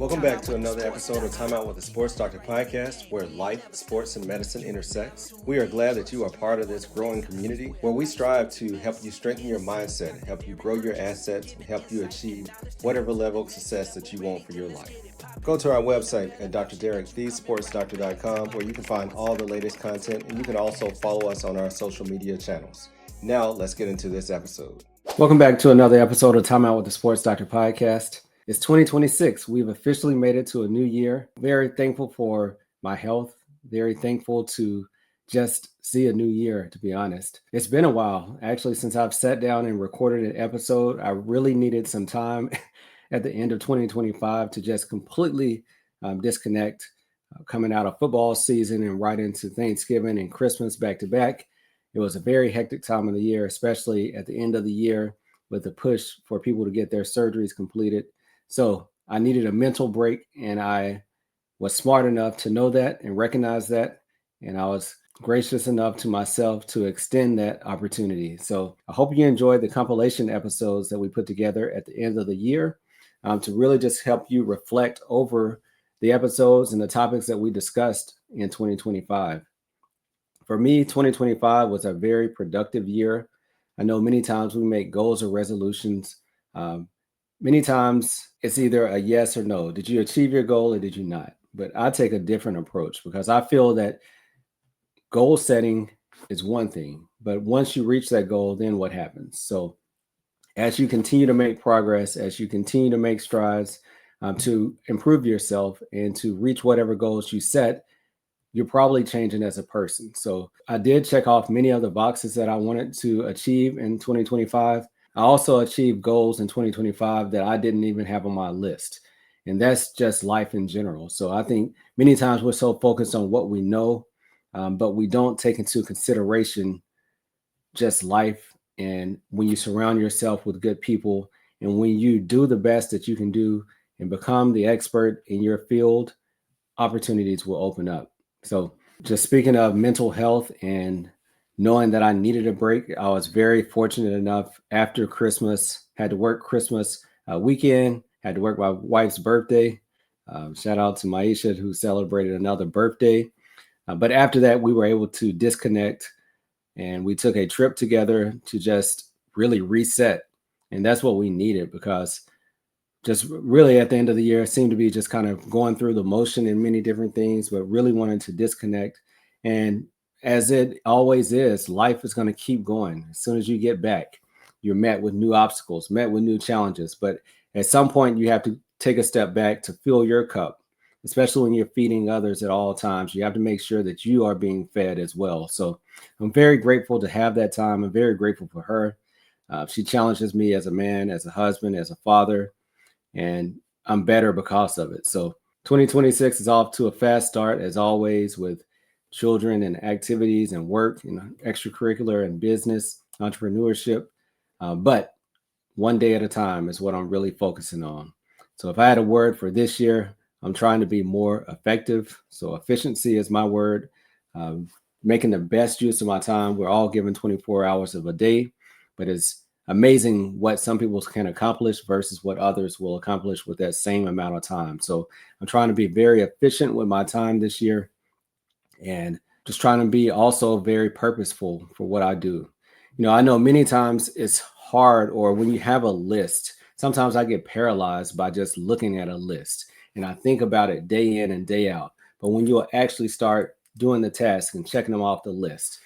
Welcome back to another episode of Time Out with the Sports Doctor podcast, where life, sports, and medicine intersects. We are glad that you are part of this growing community where we strive to help you strengthen your mindset, help you grow your assets, and help you achieve whatever level of success that you want for your life. Go to our website at Dr.Derrick, thesportsdoctor.com, where you can find all the latest content, and you can also follow us on our social media channels. Now, let's get into this episode. Welcome back to another episode of Time Out with the Sports Doctor podcast. It's 2026. We've officially made it to a new year. Very thankful for my health. Very thankful to just see a new year, to be honest. It's been a while, actually, since I've sat down and recorded an episode. I really needed some time at the end of 2025 to just completely disconnect, coming out of football season and right into Thanksgiving and Christmas back to back. It was a very hectic time of the year, especially at the end of the year with the push for people to get their surgeries completed. So I needed a mental break, and I was smart enough to know that and recognize that. And I was gracious enough to myself to extend that opportunity. So I hope you enjoyed the compilation episodes that we put together at the end of the year to really just help you reflect over the episodes and the topics that we discussed in 2025. For me, 2025 was a very productive year. I know many times we make goals or resolutions. Many times it's either a yes or no. Did you achieve your goal or did you not? But I take a different approach because I feel that goal setting is one thing, but once you reach that goal, then what happens? So as you continue to make progress, as you continue to make strides to improve yourself and to reach whatever goals you set, you're probably changing as a person. So I did check off many of the boxes that I wanted to achieve in 2025. I also achieved goals in 2025 that I didn't even have on my list. And that's just life in general. So I think many times we're so focused on what we know, but we don't take into consideration just life. And when you surround yourself with good people, and when you do the best that you can do and become the expert in your field, opportunities will open up. So just speaking of mental health and knowing that I needed a break, I was very fortunate enough after Christmas, had to work Christmas weekend, had to work my wife's birthday. Shout out to Maisha, who celebrated another birthday. But after that, we were able to disconnect, and we took a trip together to just really reset. And that's what we needed, because just really at the end of the year, it seemed to be just kind of going through the motion in many different things, but really wanted to disconnect. And as it always is, life is going to keep going. As soon as you get back, you're met with new obstacles, met with new challenges. But at some point, you have to take a step back to fill your cup, especially when you're feeding others at all times. You have to make sure that you are being fed as well. So I'm very grateful to have that time. I'm very grateful for her. She challenges me as a man, as a husband, as a father, and I'm better because of it. So 2026 is off to a fast start, as always, with children and activities and work and extracurricular and business, entrepreneurship. But one day at a time is what I'm really focusing on. So if I had a word for this year, I'm trying to be more effective. So efficiency is my word. Making the best use of my time. We're all given 24 hours of a day, but it's amazing what some people can accomplish versus what others will accomplish with that same amount of time. So I'm trying to be very efficient with my time this year, and just trying to be also very purposeful for what I do. You know, I know many times it's hard, or when you have a list, sometimes I get paralyzed by just looking at a list, and I think about it day in and day out. But when you actually start doing the task and checking them off the list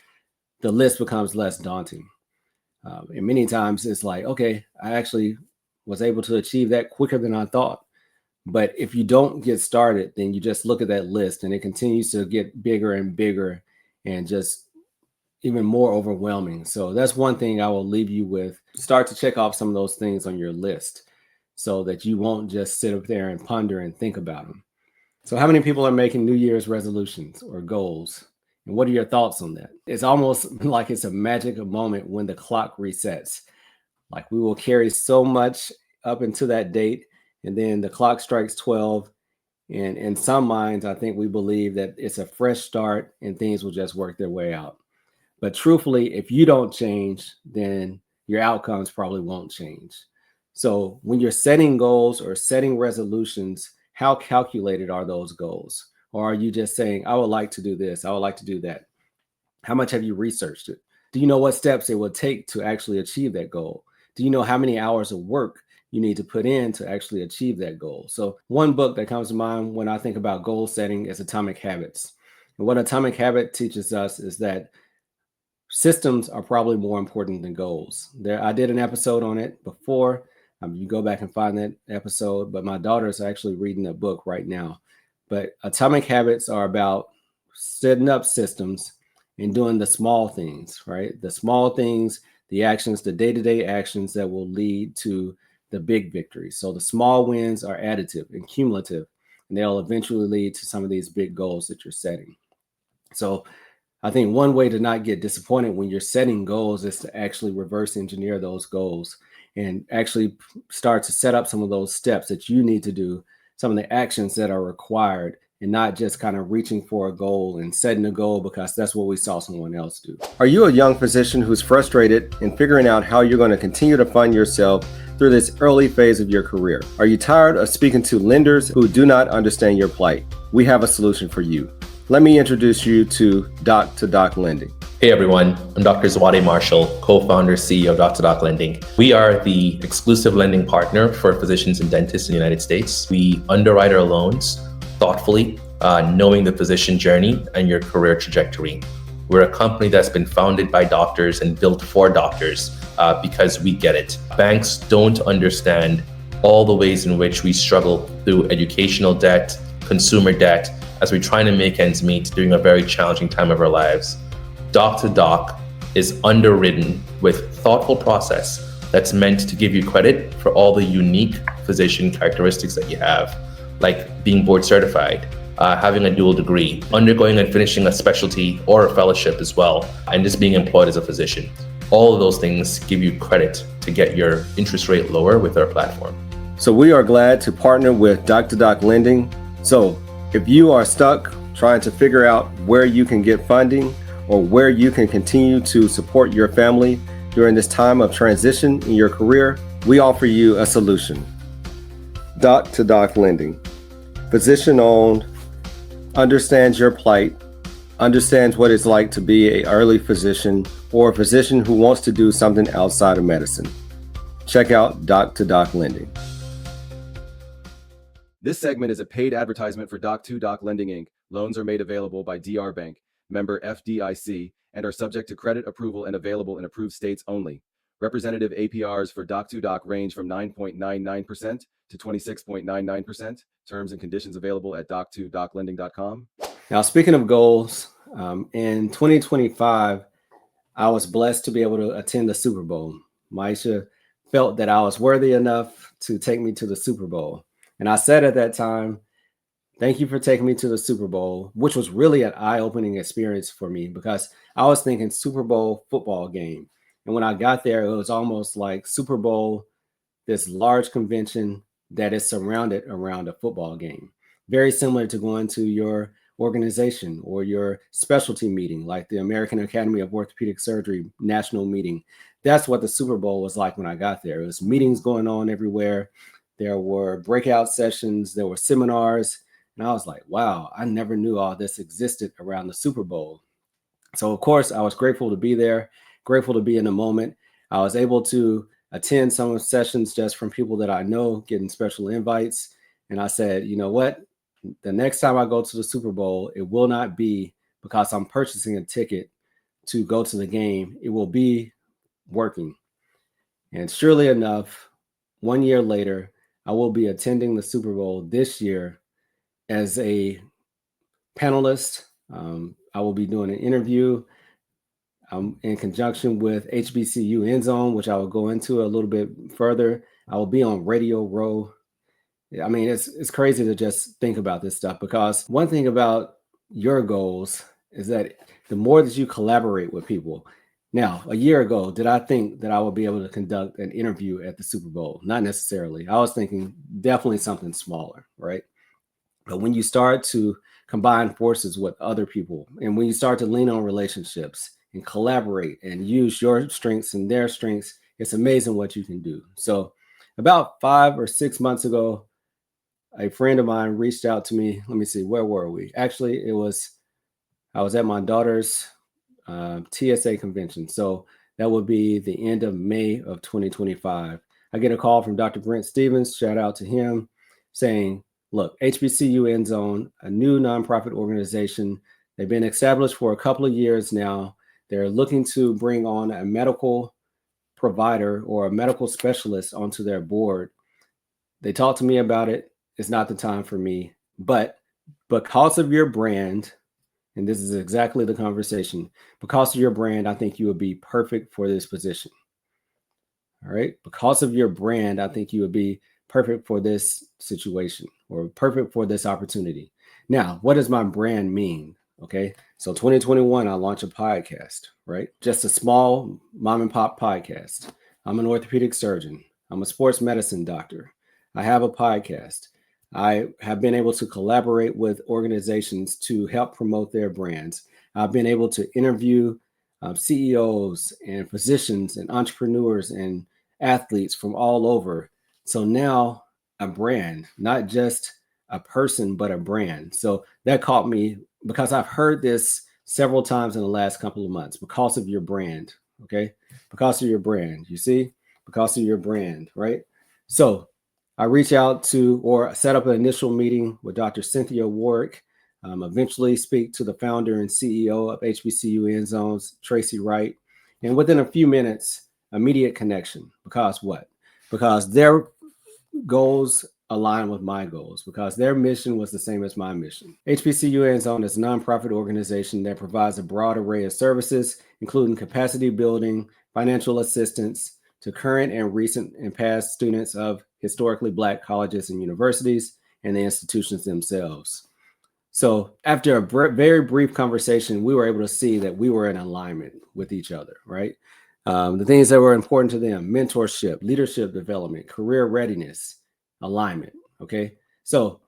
becomes less daunting. And many times it's like, okay, I actually was able to achieve that quicker than I thought. But if you don't get started, then you just look at that list and it continues to get bigger and bigger and just even more overwhelming. So that's one thing I will leave you with. Start to check off some of those things on your list so that you won't just sit up there and ponder and think about them. So how many people are making New Year's resolutions or goals? And what are your thoughts on that? It's almost like it's a magic moment when the clock resets. Like we will carry so much up into that date, and then the clock strikes 12. And in some minds, I think we believe that it's a fresh start and things will just work their way out. But truthfully, if you don't change, then your outcomes probably won't change. So when you're setting goals or setting resolutions, how calculated are those goals? Or are you just saying, I would like to do this, I would like to do that? How much have you researched it? Do you know what steps it will take to actually achieve that goal? Do you know how many hours of work you need to put in to actually achieve that goal? So one book that comes to mind when I think about goal setting is Atomic Habits. And what Atomic Habit teaches us is that systems are probably more important than goals. I did an episode on it before. You go back and find that episode, but my daughter is actually reading the book right now. But Atomic Habits are about setting up systems and doing the small things, right? The small things, the actions, the day-to-day actions that will lead to the big victories. So the small wins are additive and cumulative, and they'll eventually lead to some of these big goals that you're setting. So I think one way to not get disappointed when you're setting goals is to actually reverse engineer those goals and actually start to set up some of those steps that you need to do, some of the actions that are required, and not just kind of reaching for a goal and setting a goal because that's what we saw someone else do. Are you a young physician who's frustrated in figuring out how you're going to continue to fund yourself through this early phase of your career? Are you tired of speaking to lenders who do not understand your plight? We have a solution for you. Let me introduce you to Doc2Doc Lending. Hey everyone, I'm Dr. Zawadi Marshall, co-founder, CEO of Doc2Doc Lending. We are the exclusive lending partner for physicians and dentists in the United States. We underwrite our loans thoughtfully, knowing the physician journey and your career trajectory. We're a company that's been founded by doctors and built for doctors because we get it. Banks don't understand all the ways in which we struggle through educational debt, consumer debt, as we're trying to make ends meet during a very challenging time of our lives. Doc2Doc is underwritten with thoughtful process that's meant to give you credit for all the unique physician characteristics that you have, like being board certified, having a dual degree, undergoing and finishing a specialty or a fellowship as well, and just being employed as a physician. All of those things give you credit to get your interest rate lower with our platform. So we are glad to partner with Doc2Doc Lending. So if you are stuck trying to figure out where you can get funding or where you can continue to support your family during this time of transition in your career, we offer you a solution. Doc2Doc Lending, physician owned, understands your plight, understands what it's like to be an early physician or a physician who wants to do something outside of medicine. Check out Doc2Doc Lending. This segment is a paid advertisement for Doc2Doc Lending, Inc. Loans are made available by DR Bank, member FDIC, and are subject to credit approval and available in approved states only. Representative APRs for Doc2Doc range from 9.99% to 26.99%. Terms and conditions available at doc2doclending.com. Now, speaking of goals, in 2025, I was blessed to be able to attend the Super Bowl. Maisha felt that I was worthy enough to take me to the Super Bowl. And I said at that time, thank you for taking me to the Super Bowl, which was really an eye-opening experience for me because I was thinking Super Bowl football game. And when I got there, it was almost like Super Bowl, this large convention that is surrounded around a football game. Very similar to going to your organization or your specialty meeting, like the American Academy of Orthopedic Surgery national meeting. That's what the Super Bowl was like when I got there. It was meetings going on everywhere. There were breakout sessions, there were seminars, and I was like, wow, I never knew all this existed around the Super Bowl. So of course, I was grateful to be there, grateful to be in the moment. I was able to attend some of the sessions just from people that I know, getting special invites. And I said, you know what? The next time I go to the Super Bowl, it will not be because I'm purchasing a ticket to go to the game. It will be working. And surely enough, 1 year later, I will be attending the Super Bowl this year as a panelist. I will be doing an interview in conjunction with HBCU Endzone, which I will go into a little bit further. I will be on Radio Row. I mean, it's crazy to just think about this stuff because one thing about your goals is that the more that you collaborate with people. Now, a year ago, did I think that I would be able to conduct an interview at the Super Bowl? Not necessarily. I was thinking definitely something smaller, right? But when you start to combine forces with other people and when you start to lean on relationships and collaborate and use your strengths and their strengths, it's amazing what you can do. So about 5 or 6 months ago, a friend of mine reached out to me. Let me see, where were we? Actually, I was at my daughter's TSA convention. So that would be the end of May of 2025. I get a call from Dr. Brent Stevens, shout out to him, saying, look, HBCU End Zone, a new nonprofit organization. They've been established for a couple of years now. They're looking to bring on a medical provider or a medical specialist onto their board. They talked to me about it. It's not the time for me, but because of your brand, and this is exactly the conversation, because of your brand, I think you would be perfect for this position. All right. Because of your brand, I think you would be perfect for this situation or perfect for this opportunity. Now, what does my brand mean? Okay. So 2021, I launched a podcast, right? Just a small mom and pop podcast. I'm an orthopedic surgeon. I'm a sports medicine doctor. I have a podcast. I have been able to collaborate with organizations to help promote their brands. I've been able to interview CEOs and physicians and entrepreneurs and athletes from all over. So now a brand, not just a person, but a brand. So that caught me because I've heard this several times in the last couple of months, because of your brand. Okay. Because of your brand, you see, because of your brand, right? So I reach out to or set up an initial meeting with Dr. Cynthia Warwick, eventually speak to the founder and CEO of HBCU End Zones, Tracy Wright. And within a few minutes, immediate connection. Because what? Because their goals align with my goals, because their mission was the same as my mission. HBCU End Zone is a nonprofit organization that provides a broad array of services, including capacity building, financial assistance to current and recent and past students of historically Black colleges and universities and the institutions themselves. So after a very brief conversation, we were able to see that we were in alignment with each other, right? The things that were important to them: mentorship, leadership development, career readiness, alignment. Okay. So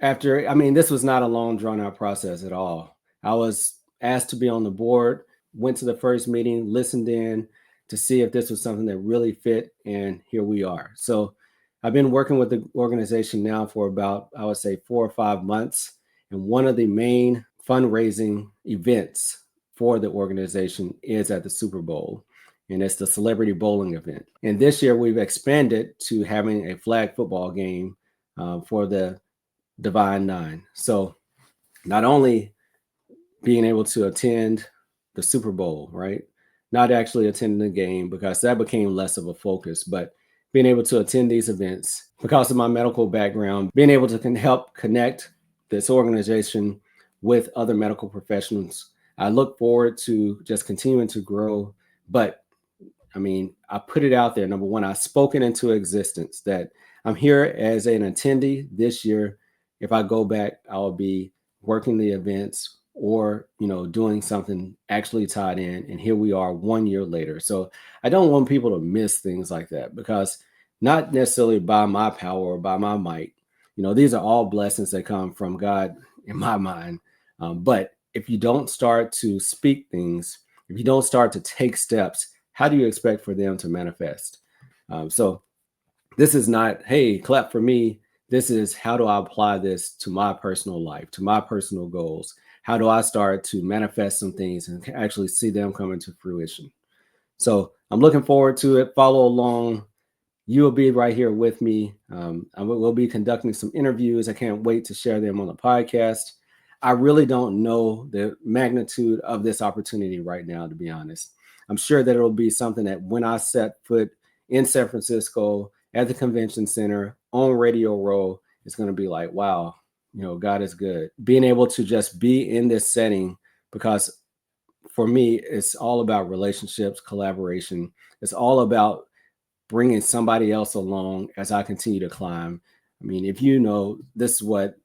this was not a long drawn out process at all. I was asked to be on the board, went to the first meeting, listened in to see if this was something that really fit. And here we are. So I've been working with the organization now for about, I would say, 4 or 5 months. And one of the main fundraising events for the organization is at the Super Bowl. And it's the celebrity bowling event. And this year we've expanded to having a flag football game for the Divine Nine. So not only being able to attend the Super Bowl, right? Not actually attending the game, because that became less of a focus, but being able to attend these events because of my medical background, being able to help connect this organization with other medical professionals. I look forward to just continuing to grow. But I put it out there. Number one, I've spoken into existence that I'm here as an attendee this year. If I go back, I'll be working the events or, doing something actually tied in. And here we are 1 year later. So I don't want people to miss things like that, because not necessarily by my power or by my might. These are all blessings that come from God in my mind. But if you don't start to speak things, if you don't start to take steps, how do you expect for them to manifest? So this is not, hey, clap for me. This is, how do I apply this to my personal life, to my personal goals? How do I start to manifest some things and actually see them come into fruition? So I'm looking forward to it. Follow along. You will be right here with me. We'll be conducting some interviews. I can't wait to share them on the podcast. I really don't know the magnitude of this opportunity right now, to be honest. I'm sure that it'll be something that when I set foot in San Francisco at the convention center on Radio Row, it's going to be like, wow, God is good. Being able to just be in this setting, because for me, it's all about relationships, collaboration. It's all about bringing somebody else along as I continue to climb. If this is what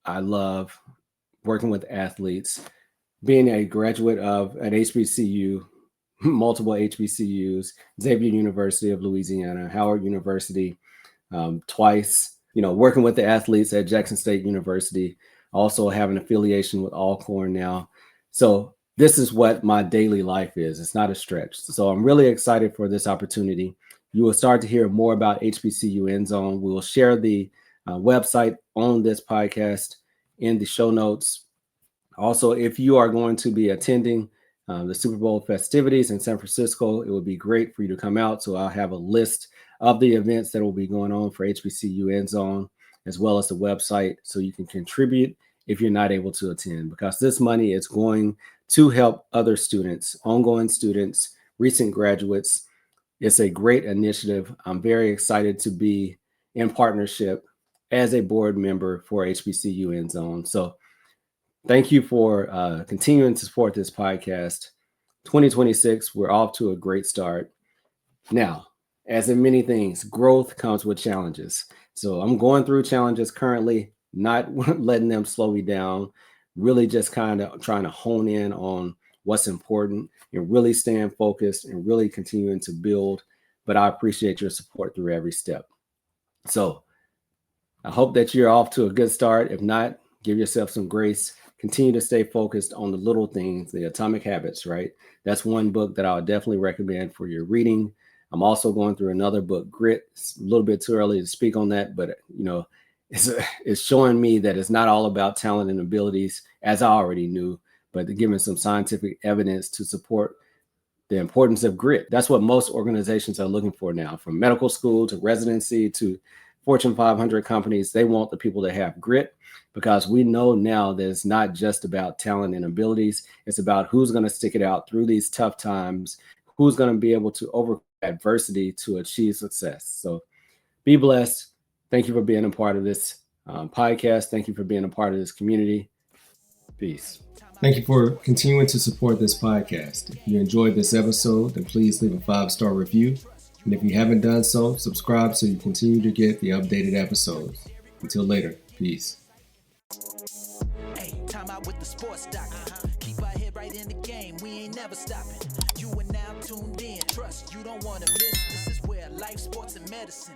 I love, working with athletes, being a graduate of an HBCU, multiple HBCUs, Xavier University of Louisiana, Howard University, twice, working with the athletes at Jackson State University, also have an affiliation with Alcorn now. So this is what my daily life is. It's not a stretch. So I'm really excited for this opportunity. You will start to hear more about HBCU End Zone. We will share the website on this podcast in the show notes. Also, if you are going to be attending the Super Bowl festivities in San Francisco, it would be great for you to come out. So I'll have a list of the events that will be going on for HBCU End Zone, as well as the website, so you can contribute if you're not able to attend, because this money is going to help other students, ongoing students, recent graduates. It's a great initiative. I'm very excited to be in partnership as a board member for HBCU End Zone. So thank you for continuing to support this podcast. 2026, we're off to a great start. Now, as in many things, growth comes with challenges. So I'm going through challenges currently, not letting them slow me down, really just kind of trying to hone in on what's important and really staying focused and really continuing to build. But I appreciate your support through every step. So I hope that you're off to a good start. If not, give yourself some grace. Continue to stay focused on the little things, the Atomic Habits, right? That's one book that I would definitely recommend for your reading. I'm also going through another book, Grit. It's a little bit too early to speak on that, but it's showing me that it's not all about talent and abilities, as I already knew, but giving some scientific evidence to support the importance of grit. That's what most organizations are looking for now, from medical school to residency to Fortune 500 companies. They want the people that have grit, because we know now that it's not just about talent and abilities. It's about who's going to stick it out through these tough times, who's going to be able to overcome adversity to achieve success. So be blessed. Thank you for being a part of this podcast. Thank you for being a part of this community. Peace. Thank you for continuing to support this podcast. If you enjoyed this episode, then please leave a 5-star review. And if you haven't done so, subscribe so you continue to get the updated episodes. Until later, peace. Hey, time out with the sports doctor. Keep our head right in the game. We ain't never stopping. You are now tuned in. Trust you don't want to miss. This is where life, sports, and medicine